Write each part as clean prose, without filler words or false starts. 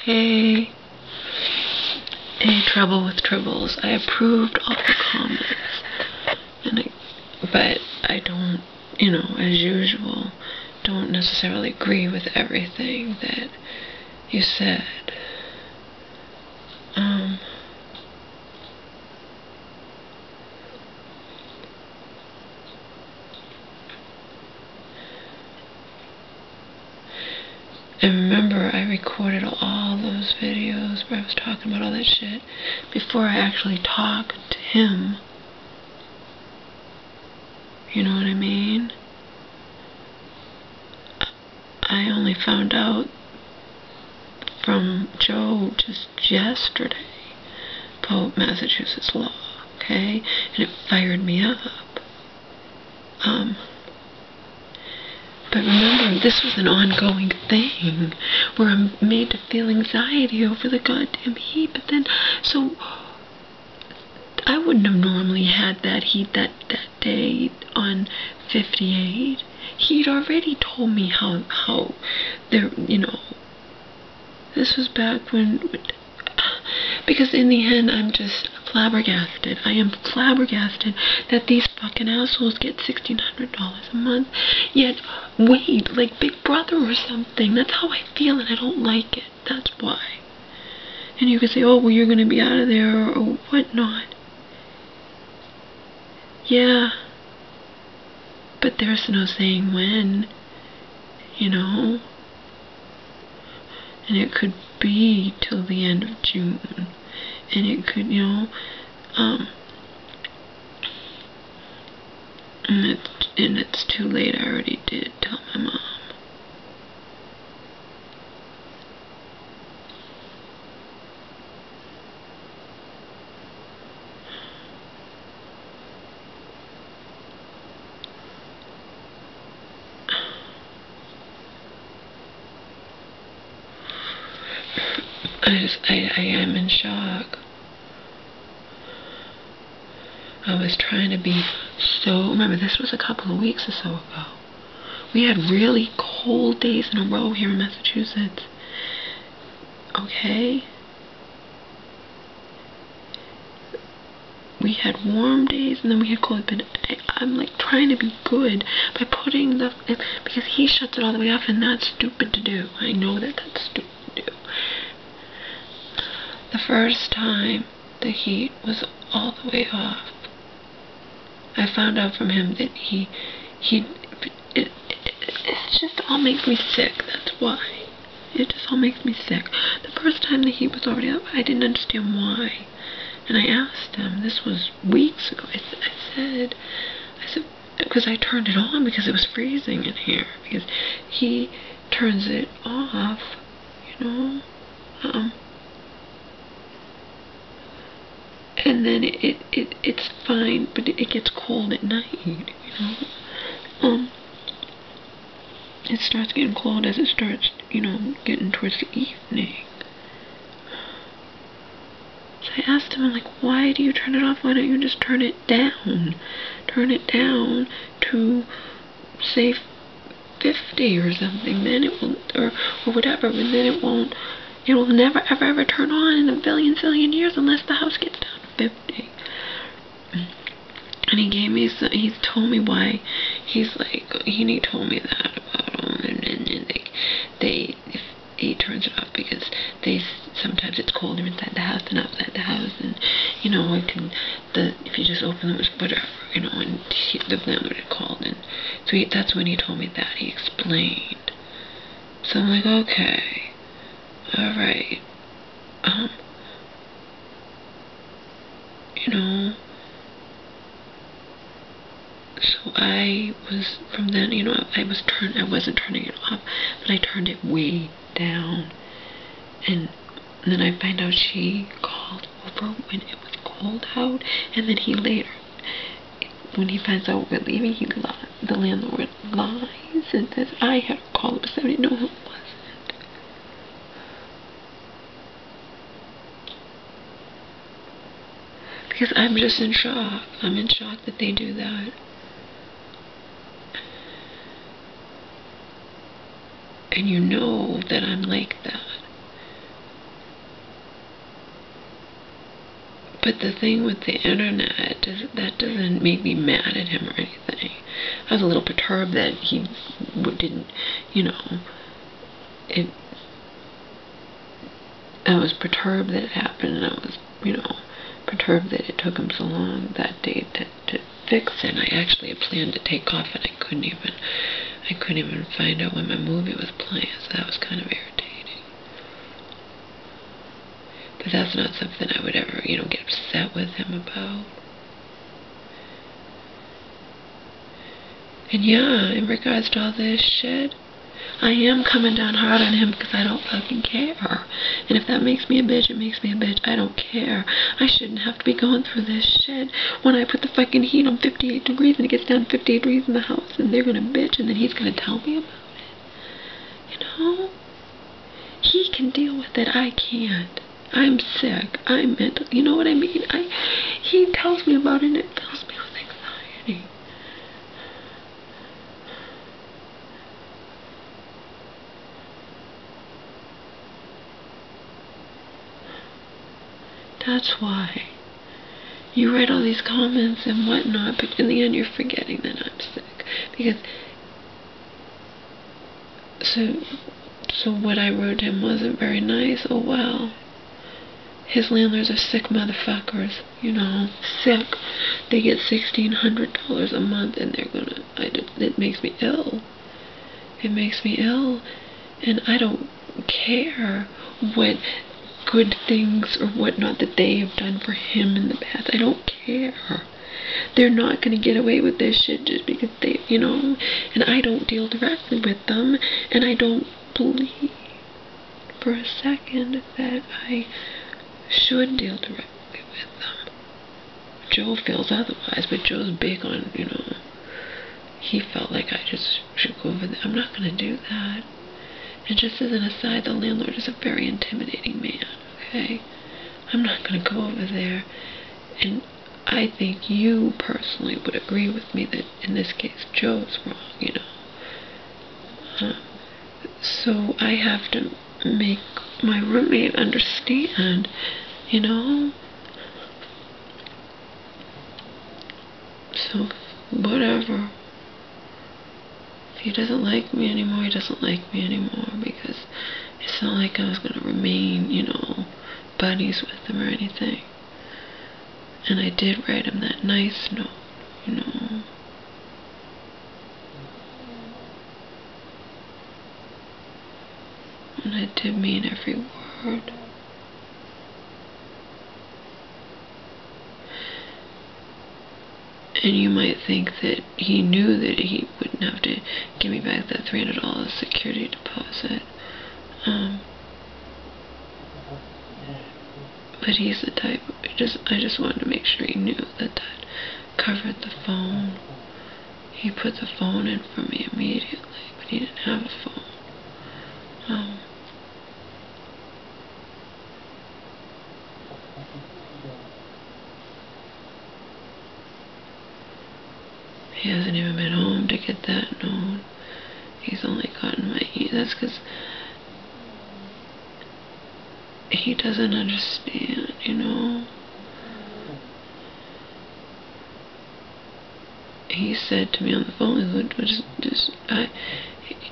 Hey, trouble with tribbles. I approved all the comments, but I don't, as usual, don't necessarily agree with everything that you said. And remember, I recorded all those videos where I was talking about all that shit before I actually talked to him. You know what I mean? I only found out from Joe just yesterday about Massachusetts law, okay? And it fired me up. But remember, this was an ongoing thing where I'm made to feel anxiety over the goddamn heat. But then, so I wouldn't have normally had that heat that day on 58. He'd already told me how there, this was back when, because in the end, I'm just flabbergasted. I am flabbergasted that these fucking assholes get $1,600 a month, yet wait, like Big Brother or something. That's how I feel, and I don't like it. That's why. And you can say, oh, well, you're gonna be out of there, or whatnot. Yeah. But there's no saying when, And it could be till the end of June. And it could, and it's too late. I already did tell my mom. I am in shock. I was trying to be so, remember this was a couple of weeks or so ago. We had really cold days in a row here in Massachusetts. Okay? We had warm days and then we had cold, but I'm like trying to be good by putting because he shuts it all the way off, and that's stupid to do. I know that that's stupid to do. The first time the heat was all the way off, I found out from him that it just all makes me sick. That's why. It just all makes me sick. The first time the heat was already up, I didn't understand why. And I asked him, this was weeks ago, I said, because I turned it on because it was freezing in here. Because he turns it off, and then it's fine, but it gets cold at night, It starts getting cold as it starts, getting towards the evening. So I asked him, I'm like, why do you turn it off? Why don't you just turn it down? Turn it down to, say, 50 or something. Then it will, or whatever, and then it will never, ever turn on in a billion years unless the house gets down to 50. And he told me why, he told me that about him, and he turns it off because sometimes it's colder inside the house than outside the house, and if you just open them, whatever, and the landlord had called, and so that's when he told me that. He explained. So I'm like, okay, all right, So I was, from then, I wasn't turning it off, but I turned it way down. And then I find out she called over when it was cold out, and then he later, when he finds out we're leaving, the landlord lies and says I had to call him, so I didn't know who it wasn't. Because I'm just in shock. I'm in shock that they do that. And you know that I'm like that. But the thing with the internet, that doesn't make me mad at him or anything. I was a little perturbed that he didn't, you know, I was perturbed that it happened, and I was, you know, perturbed that it took him so long that day to fix it. And I actually had planned to take off, and I couldn't even find out when my movie was playing, so that was kind of irritating. But that's not something I would ever, you know, get upset with him about. And yeah, in regards to all this shit, I am coming down hard on him because I don't fucking care. And if that makes me a bitch, it makes me a bitch. I don't care. I shouldn't have to be going through this shit when I put the fucking heat on 58 degrees and it gets down to 58 degrees in the house and they're gonna bitch and then he's gonna tell me about it. You know? He can deal with it. I can't. I'm sick. I'm mental. You know what I mean? He tells me about it and it fills me with anxiety. That's why you write all these comments and whatnot, but in the end you're forgetting that I'm sick. Because so what I wrote him wasn't very nice. Oh well. His landlords are sick motherfuckers, you know, sick. They get $1,600 a month and they're gonna, it makes me ill. It makes me ill. And I don't care what good things or whatnot that they have done for him in the past. I don't care. They're not going to get away with this shit just because they, you know, and I don't deal directly with them, and I don't believe for a second that I should deal directly with them. Joe feels otherwise, but Joe's big on, you know, he felt like I just should go over there. I'm not going to do that. And just as an aside, the landlord is a very intimidating man, okay? I'm not going to go over there. And I think you personally would agree with me that in this case, Joe's wrong, you know? So I have to make my roommate understand, you know? So, whatever. If he doesn't like me anymore, he doesn't like me anymore, because it's not like I was going to remain, you know, buddies with him or anything. And I did write him that nice note, you know. And I did mean every word. And you might think that he knew that he wouldn't have to give me back that $300 security deposit. But he's the type, I just wanted to make sure he knew that that covered the phone. He put the phone in for me immediately, but he didn't have a phone. He hasn't even been home to get that note. He's only gotten my that's because he doesn't understand, you know. He said to me on the phone,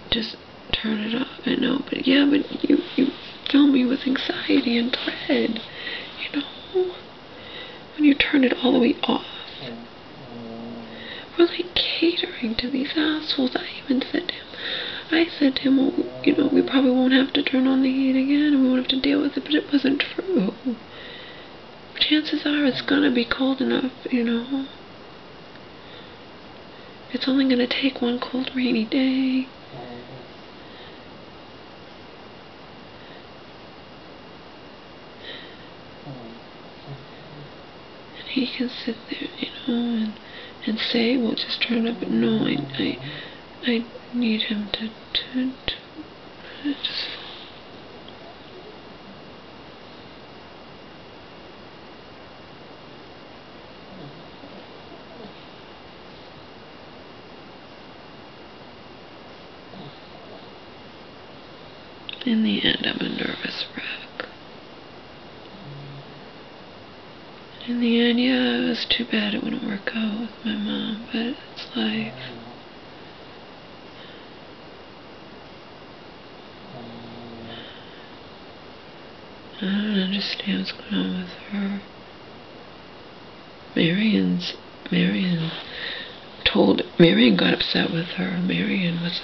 just turn it off. I know, but yeah, but you fill me with anxiety and dread, you know, when you turn it all the way off. We're like catering to these assholes. I said to him, well, you know, we probably won't have to turn on the heat again and we won't have to deal with it, but it wasn't true. Chances are it's gonna be cold enough, you know. It's only gonna take one cold, rainy day. And he can sit there, you know, and say, well, just turn up. But no, I need him to just. In the end, I'm a nervous wreck. In the end, yeah, it was too bad it wouldn't work out with my mom, but it's life. I don't understand what's going on with her. Marion got upset with her. Marion was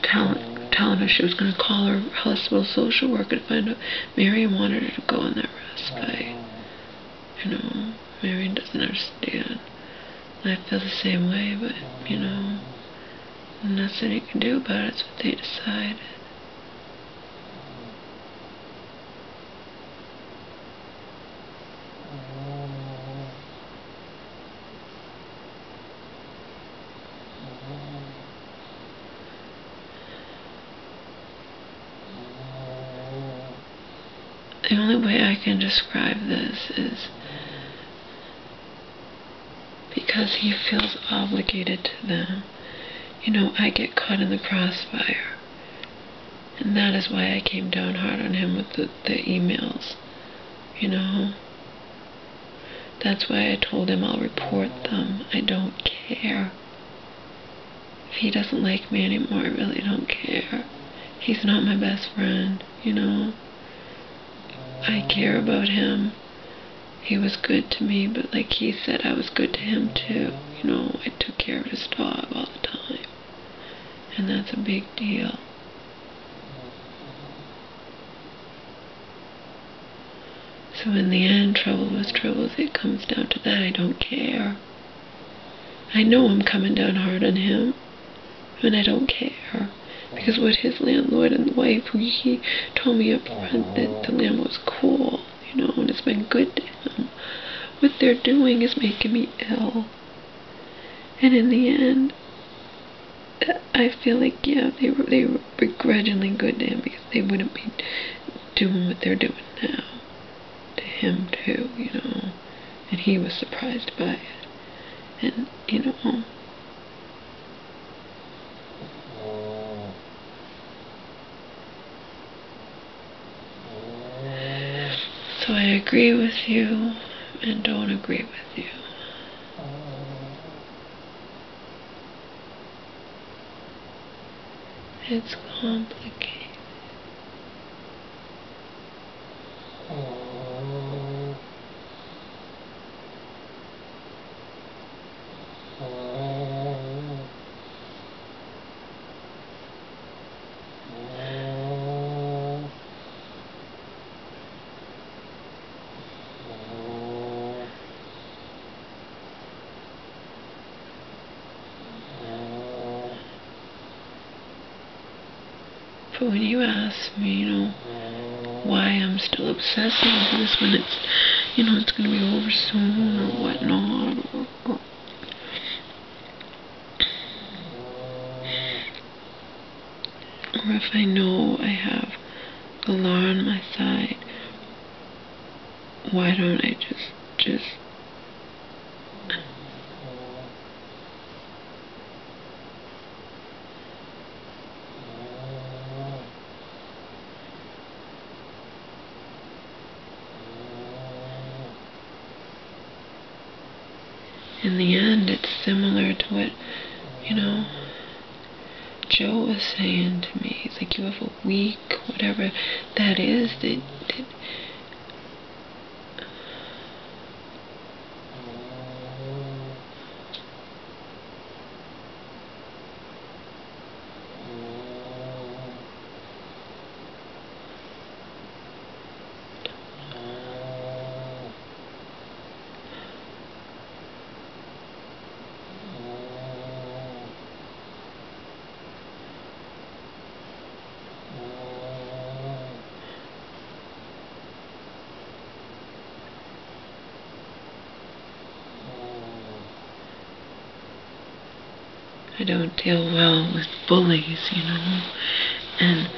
telling her she was going to call her hospital social worker to find out. Marion wanted her to go on that respite. You know, Marion doesn't understand. I feel the same way, but, you know, nothing you can do about it. It's what they decided. The only way I can describe this is because he feels obligated to them. You know, I get caught in the crossfire. And that is why I came down hard on him with the emails. You know? That's why I told him I'll report them. I don't care. If he doesn't like me anymore, I really don't care. He's not my best friend, you know? I care about him. He was good to me, but like he said, I was good to him too. You know, I took care of his dog all the time. And that's a big deal. So in the end, trouble was trouble. It comes down to that. I don't care. I know I'm coming down hard on him, and I don't care. Because what his landlord and the wife, he told me up front that the landlord was cool, you know, and it's been good to him. What they're doing is making me ill. And in the end, I feel like, yeah, they were begrudgingly good to him because they wouldn't be doing what they're doing now to him too, you know. And he was surprised by it. And, you know, so I agree with you and don't agree with you. It's complicated. But when you ask me, you know, why I'm still obsessing over this when it's, you know, it's going to be over soon or whatnot, or if I know I have the law on my side, why don't I just in the end, it's similar to what, you know, Joe was saying to me. He's like, you have a week, whatever that is, that I don't deal well with bullies, you know, and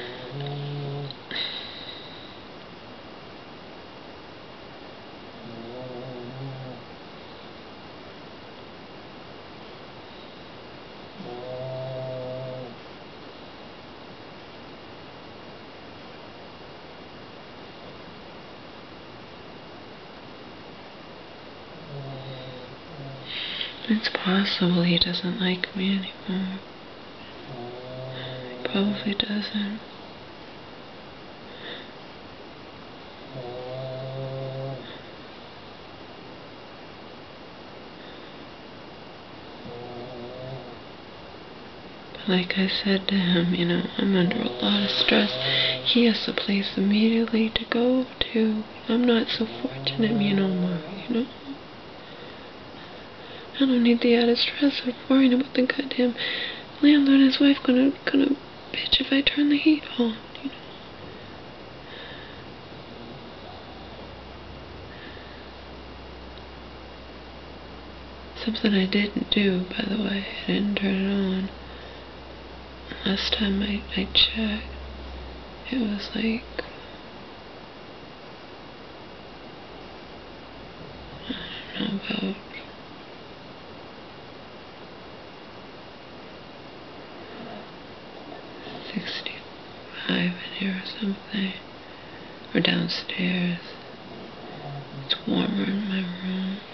It's possible he doesn't like me anymore. He probably doesn't. But like I said to him, you know, I'm under a lot of stress. He has a place immediately to go to. I'm not so fortunate, me no more, you know. I don't need the added stress of worrying about the goddamn landlord and his wife gonna bitch if I turn the heat on, you know. Something I didn't do, by the way. I didn't turn it on. Last time I checked, it was like, I don't know, about 65 in here or something. Or downstairs. It's warmer in my room, but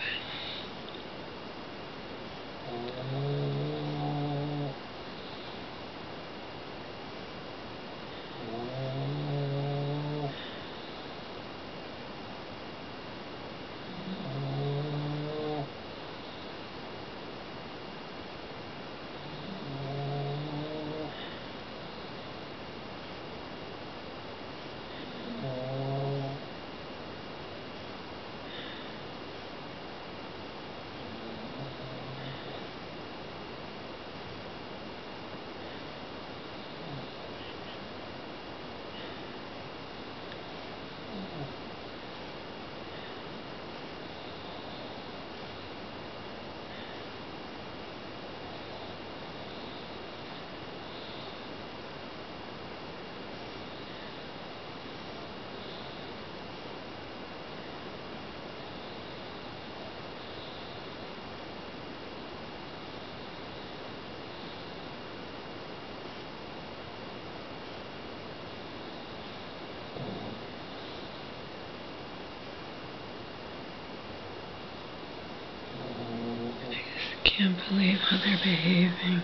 I can't believe how they're behaving.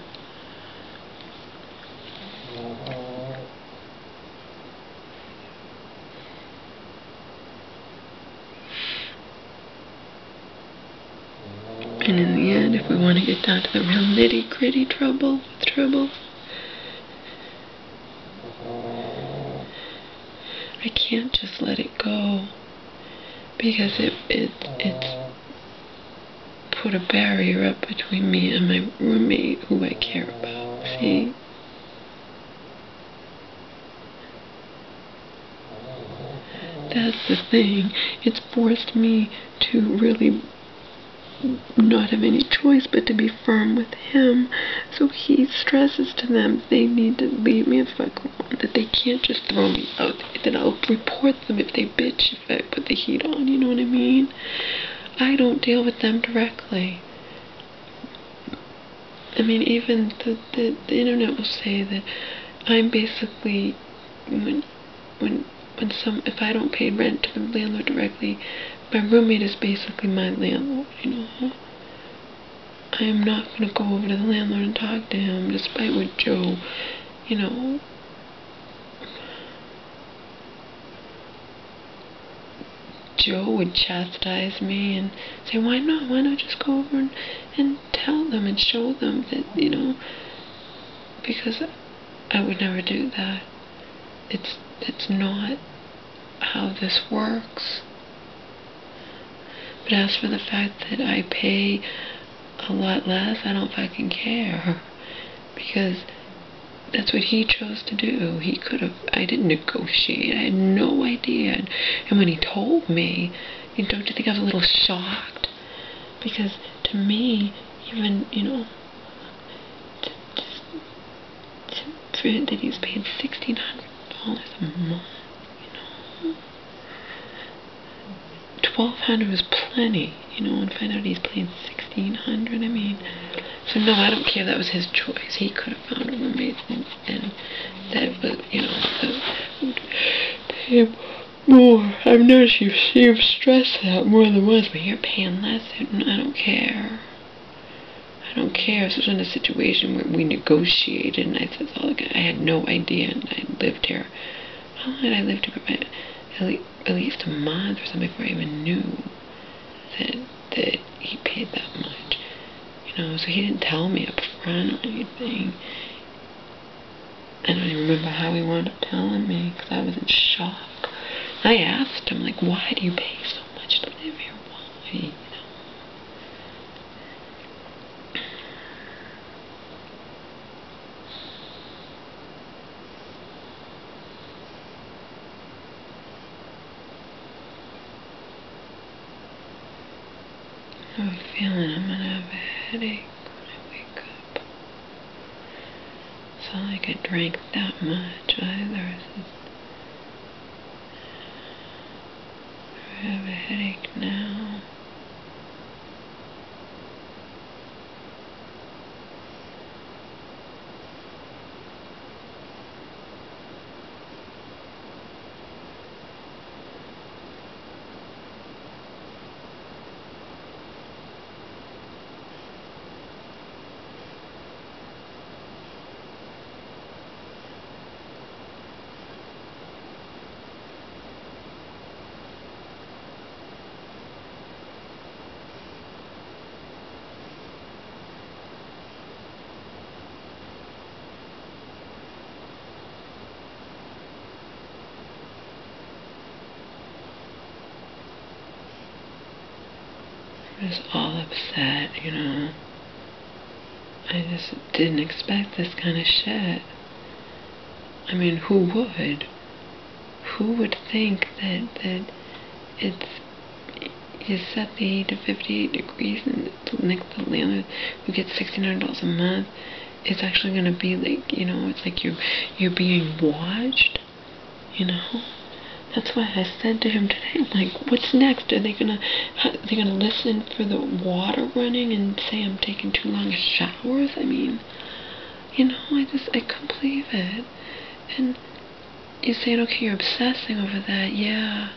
And in the end, if we want to get down to the real nitty-gritty trouble, I can't just let it go, because it's put a barrier up between me and my roommate, who I care about. See? That's the thing. It's forced me to really not have any choice but to be firm with him. So he stresses to them they need to leave me if I go on, that they can't just throw me out, that I'll report them if they bitch if I put the heat on, you know what I mean? I don't deal with them directly. I mean, even the internet will say that I'm basically, if I don't pay rent to the landlord directly, my roommate is basically my landlord, you know. I am not going to go over to the landlord and talk to him, despite what Joe, you know, Joe would chastise me and say, why not? Why not just go over and tell them and show them that, you know, because I would never do that. It's not how this works. But as for the fact that I pay a lot less, I don't fucking care. Because that's what he chose to do. He could have, I didn't negotiate. I had no idea. And when he told me, don't you think I was a little shocked? Because to me, even, you know, for him that he's paid $1,600 a month, you know. $1,200 was plenty, you know, and find out he's paying $1,600. I mean, so no, I don't care. That was his choice. He could have found a roommate, and that was, you know, that would pay him more. I've noticed you've stressed that more than once, but you're paying less. I don't care. I don't care. This was in a situation where we negotiated, and I said, oh, I had no idea, and I lived here. How long did I live here? At least a month or something before I even knew that he paid that much. You know, so he didn't tell me up front or anything. I don't even remember how he wound up telling me, because I was in shock. I asked him, like, why do you pay so much to live here? Why? You know? I have a feeling I'm going to have a headache when I wake up. It's not like I drank that much either. I have a headache now. I was all upset, you know. I just didn't expect this kind of shit. I mean, who would? Who would think that you set the heat to 58 degrees and the landlord who gets $1,600 a month is actually going to be like, you know, it's like you're being watched, you know? That's why I said to him today, I'm like, what's next? Are they gonna listen for the water running and say I'm taking too long showers? I mean, you know, I couldn't believe it. And you're saying, okay, you're obsessing over that. Yeah,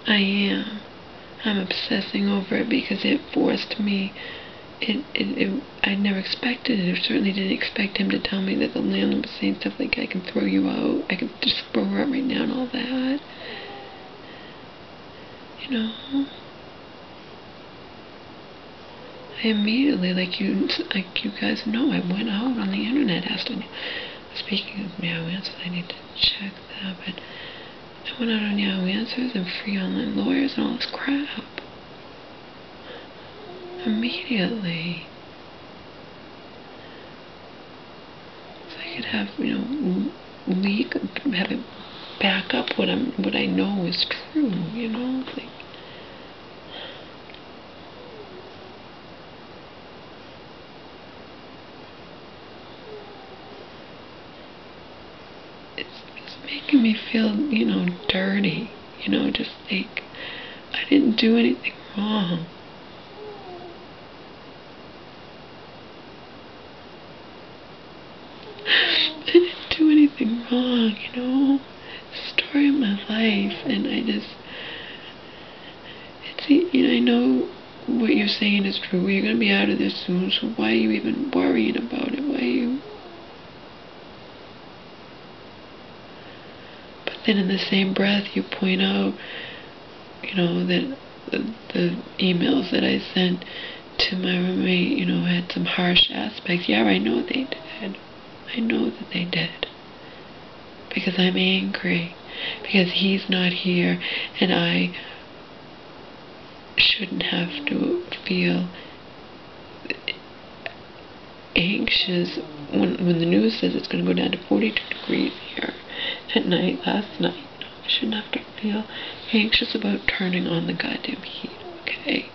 I am. I'm obsessing over it because it forced me. I never expected it. I certainly didn't expect him to tell me that the landlord was saying stuff like, I can throw you out, I can just throw her out right now and all that. You know? I immediately, like you guys know, I went out on the internet, speaking of Yahoo Answers, I need to check that, but I went out on Yahoo Answers and free online lawyers and all this crap. Immediately. So I could have, you know, have it back up what I know is true, you know? Like, it's making me feel, you know, dirty, you know, just like I didn't do anything wrong. I didn't do anything wrong, you know. Story of my life, and you know, I know what you're saying is true. You're gonna be out of this soon, so why are you even worrying about it? Why are you? But then in the same breath, you point out, you know, that the emails that I sent to my roommate, you know, had some harsh aspects. Yeah, I know they did. I know that they did. Because I'm angry. Because he's not here, and I shouldn't have to feel anxious when the news says it's going to go down to 42 degrees here at night, last night. I shouldn't have to feel anxious about turning on the goddamn heat, okay?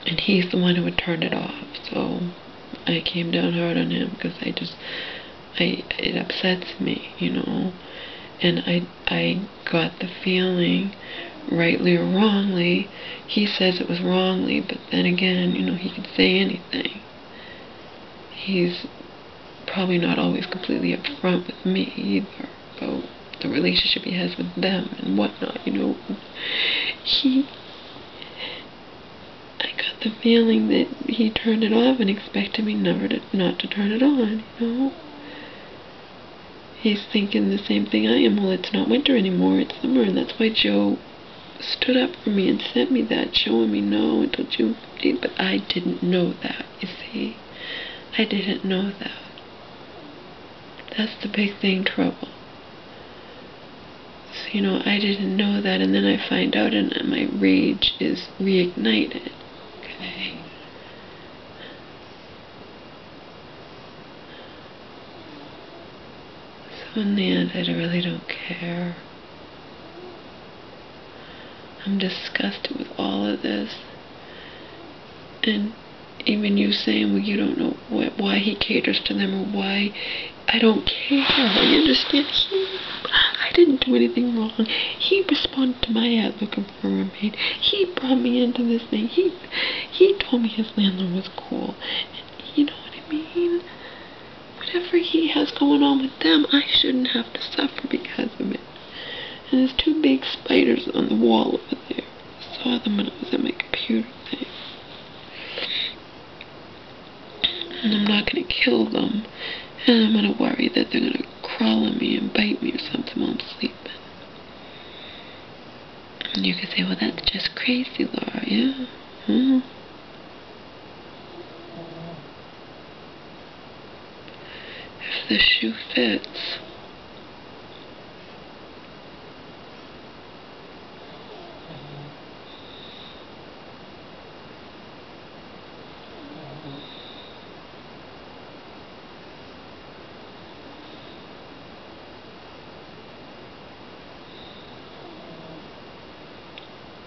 And he's the one who had turned it off, so I came down hard on him because it upsets me, you know? And I got the feeling, rightly or wrongly, he says it was wrongly, but then again, you know, he could say anything. He's probably not always completely upfront with me either about the relationship he has with them and whatnot, you know. I got the feeling that he turned it off and expected me not to turn it on, you know? He's thinking the same thing I am. Well, it's not winter anymore, it's summer, and that's why Joe stood up for me and sent me that, showing me no until June 15th, but I didn't know that, you see. I didn't know that. That's the big thing, trouble. So, you know, I didn't know that, and then I find out, and my rage is reignited. Okay. So in the end, I really don't care. I'm disgusted with all of this. And even you saying, well, you don't know why he caters to them or why. I don't care. I understand. I didn't do anything wrong. He responded to my ad looking for a roommate. He brought me into this thing. He told me his landlord was cool. And you know what I mean? Whatever he has going on with them, I shouldn't have to suffer because of it. And there's two big spiders on the wall over there. I saw them when I was at my computer thing. And I'm not going to kill them. And I'm going to worry that they're going to crawl on me and bite me or something while I'm sleeping. And you could say, well, that's just crazy, Laura. Yeah. If the shoe fits.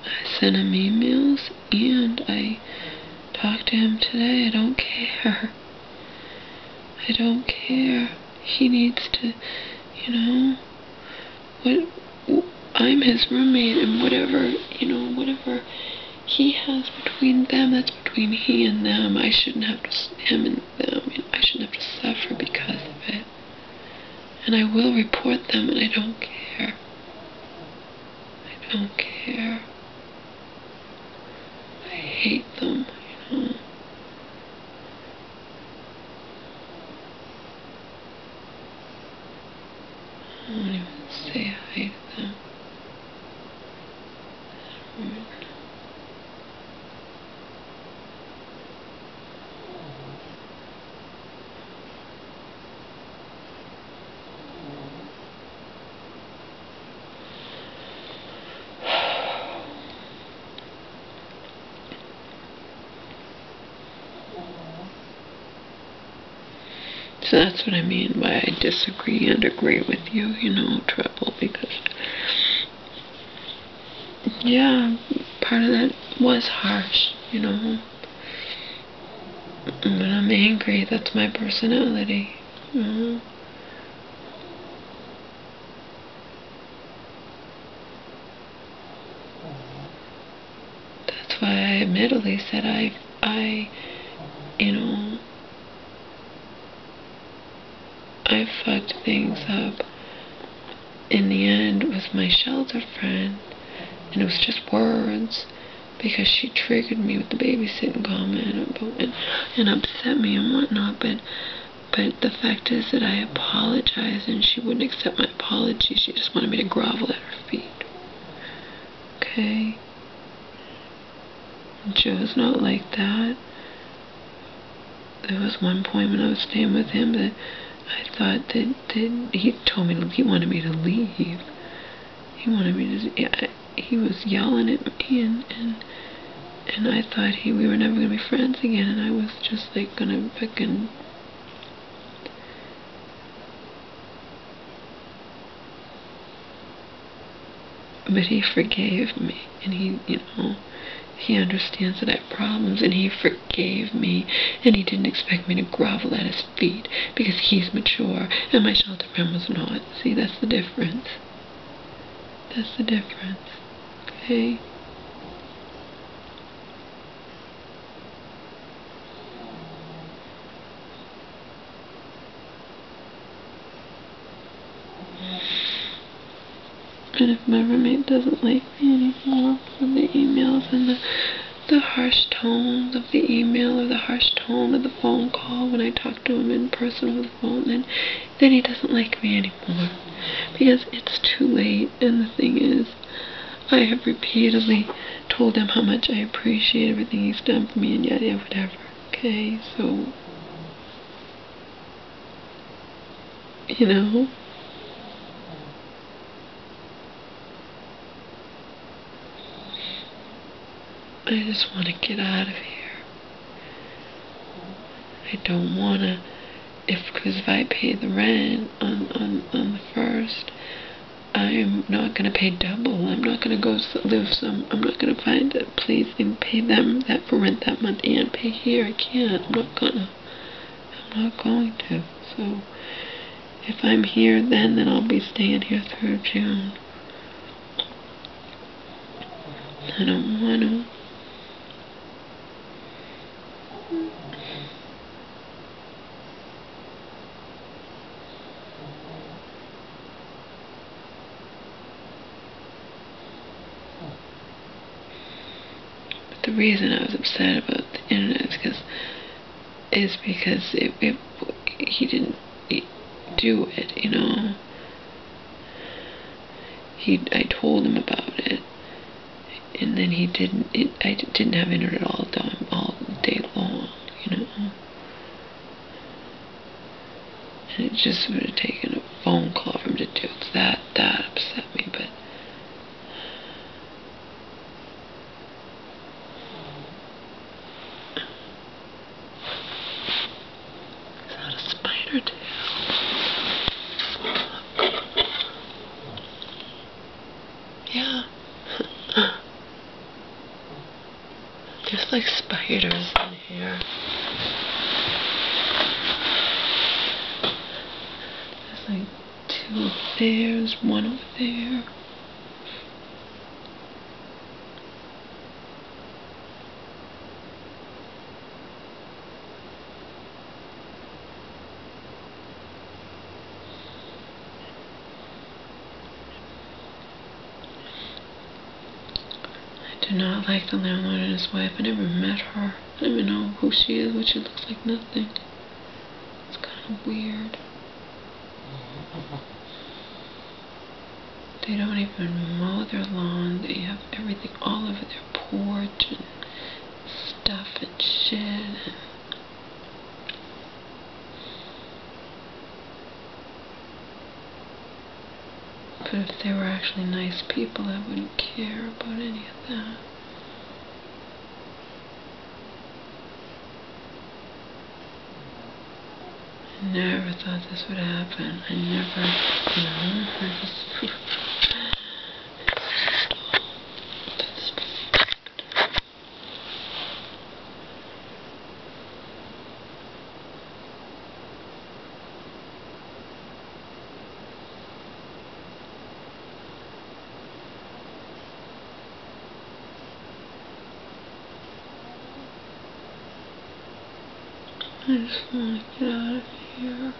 I sent him emails and I talked to him today. I don't care. I don't care. He needs to, you know, I'm his roommate, and whatever, you know, whatever he has between them, that's between he and them. I shouldn't have to, him and them, you know, I shouldn't have to suffer because of it. And I will report them, and I don't care. I don't care. I hate them, you know. I won't even say hi to them. So that's what I mean by I disagree and agree with you, you know, Trouble, because, yeah, part of that was harsh, you know. When I'm angry, that's my personality, you know. That's why I admittedly said I, you know, I fucked things up in the end with my shelter friend, and it was just words, because she triggered me with the babysitting comment and upset me and whatnot, but the fact is that I apologized and she wouldn't accept my apology. She just wanted me to grovel at her feet. Okay? Joe's not like that. There was one point when I was staying with him that I thought that he told me he wanted me to leave. He wanted me to. He was yelling at me, and I thought we were never gonna be friends again, and I was just like gonna fucking. But he forgave me, and he, you know, he understands that I have problems, and he forgave me, and he didn't expect me to grovel at his feet, because he's mature, and my shelter friend was not. See, that's the difference. That's the difference. Okay? And if my roommate doesn't like me anymore for the emails and the the harsh tone of the email or the harsh tone of the phone call when I talk to him in person over the phone, then he doesn't like me anymore. Because it's too late, and the thing is, I have repeatedly told him how much I appreciate everything he's done for me, and yada yada whatever. Okay, so, you know, I just want to get out of here. I don't want to, because if I pay the rent on the 1st, I'm not going to pay double. I'm not going to go I'm not going to find a place and pay them that for rent that month and pay here. I can't. I'm not going to. So, if I'm here then I'll be staying here through June. I don't want to. The reason I was upset about the internet is because he didn't do it, you know. I told him about it, and then he didn't. I didn't have internet all day long, you know. And it just would have taken a phone call for him to do it. That upset me, but. Yeah. There's like spiders in here. There's like 2 over there, there's 1 over there. I do not like the landlord and his wife. I never met her. I don't even know who she is, but she looks like nothing. It's kind of weird. They don't even mow their lawn. They have everything all over their porch and stuff and shit. And but if they were actually nice people, I wouldn't care about any of that. I never thought this would happen. I never, you know, I just want to get out of here. I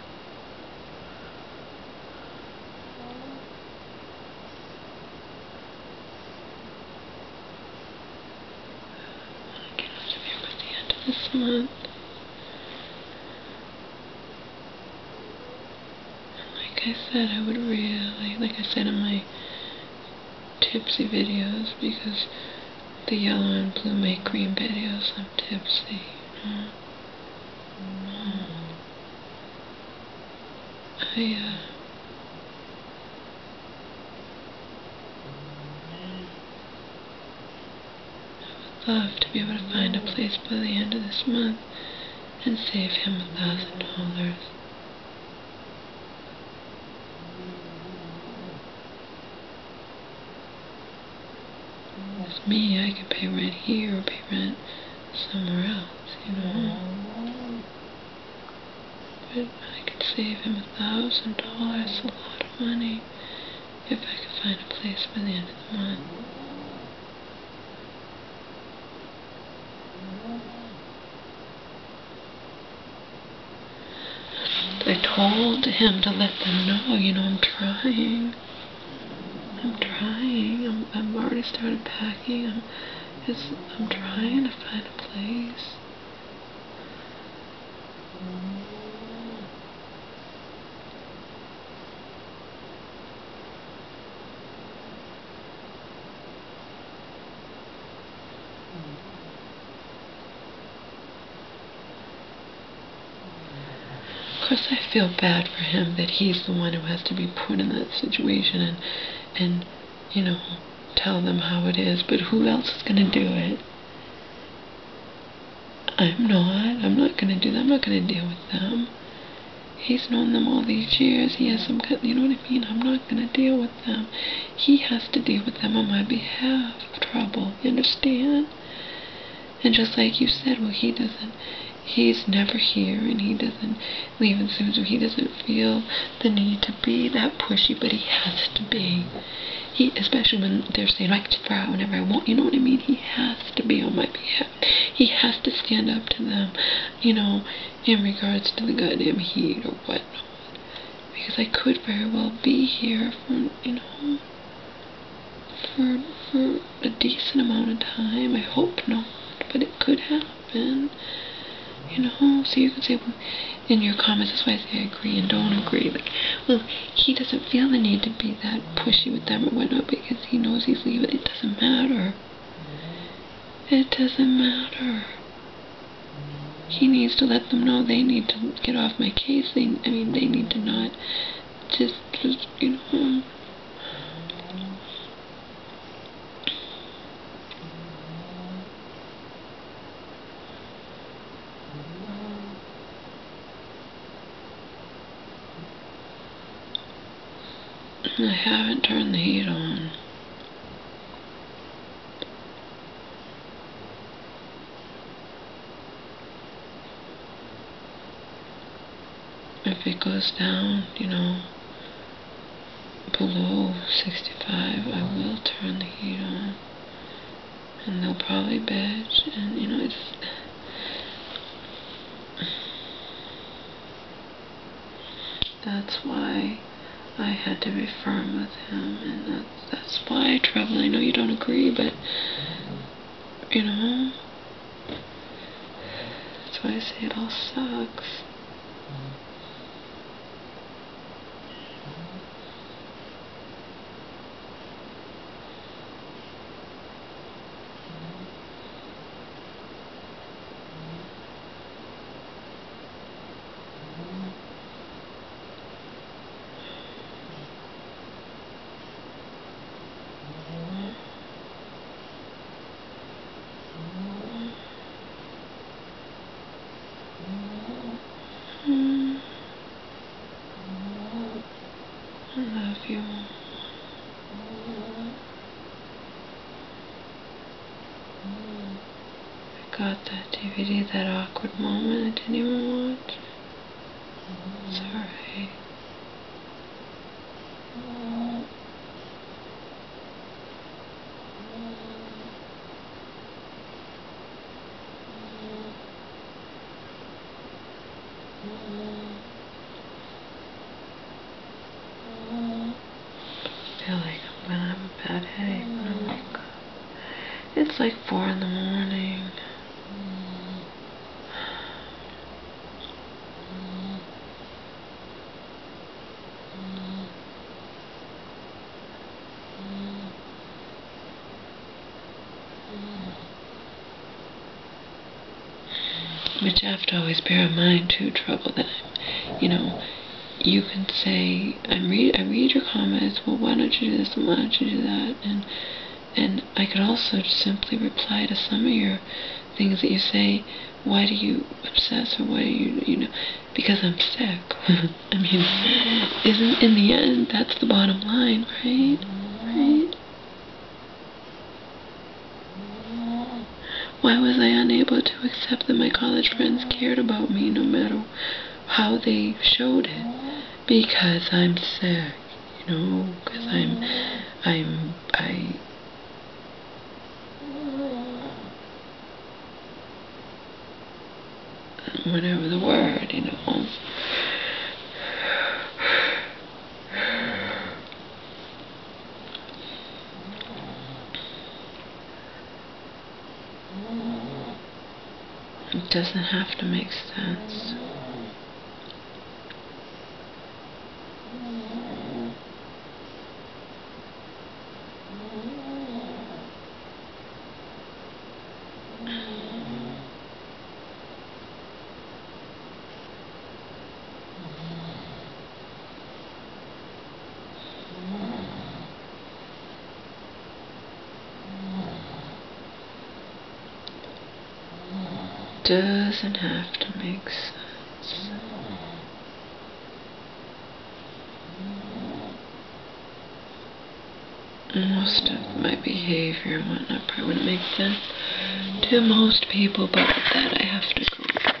want to get out of here by the end of this month. And like I said, I would really, like I said in my tipsy videos, because the yellow and blue make green videos, I'm tipsy, you know. I would love to be able to find a place by the end of this month and save him $1,000. With me, I can pay rent here or pay rent somewhere else, you know. But I could save him $1,000, a lot of money, if I could find a place by the end of the month. I told him to let them know, you know, I'm trying. I've already started packing. I'm trying to find a place. Of course, I feel bad for him that he's the one who has to be put in that situation and you know, tell them how it is. But who else is going to do it? I'm not going to do that. I'm not going to deal with them. He's known them all these years. He has some kind, you know what I mean? I'm not going to deal with them. He has to deal with them on my behalf of trouble. You understand? And just like you said, well, he's never here, and he doesn't leave as soon as he doesn't feel the need to be that pushy, but he has to be. Especially when they're saying, I can just fire out whenever I want, you know what I mean? He has to be on my behalf. He has to stand up to them, you know, in regards to the goddamn heat or whatnot. Because I could very well be here for, you know, for a decent amount of time. I hope not, but it could happen. You know, so you can say, well, in your comments, that's why I say I agree and don't agree. But, well, he doesn't feel the need to be that pushy with them or whatnot because he knows he's leaving. It doesn't matter. It doesn't matter. He needs to let them know they need to get off my case. They need to not just, you know. I haven't turned the heat on. If it goes down, you know, below 65, I will turn the heat on. And they'll probably bitch, and, you know, that's why I had to be firm with him, and that's why trouble. I know you don't agree, but, you know, that's why I say it all sucks. I love you. I got that DVD, that awkward moment I didn't even watch. It's alright. I feel like I'm gonna have a bad headache when I wake up. It's like 4 in the morning. Which I have to always bear in mind too, trouble, that you know, you can say, I read your comments, well, why don't you do this and why don't you do that, and I could also simply reply to some of your things that you say, why do you obsess, or why do you know, because I'm sick. I mean, isn't, in the end, that's the bottom line, right? Right? Why was I unable to accept that my college friends cared about me no matter how they showed it? Because I'm sick, you know, because whatever the word, you know. It doesn't have to make sense. Doesn't have to make sense. Most of my behavior and whatnot probably wouldn't make sense to most people, but with that I have to go.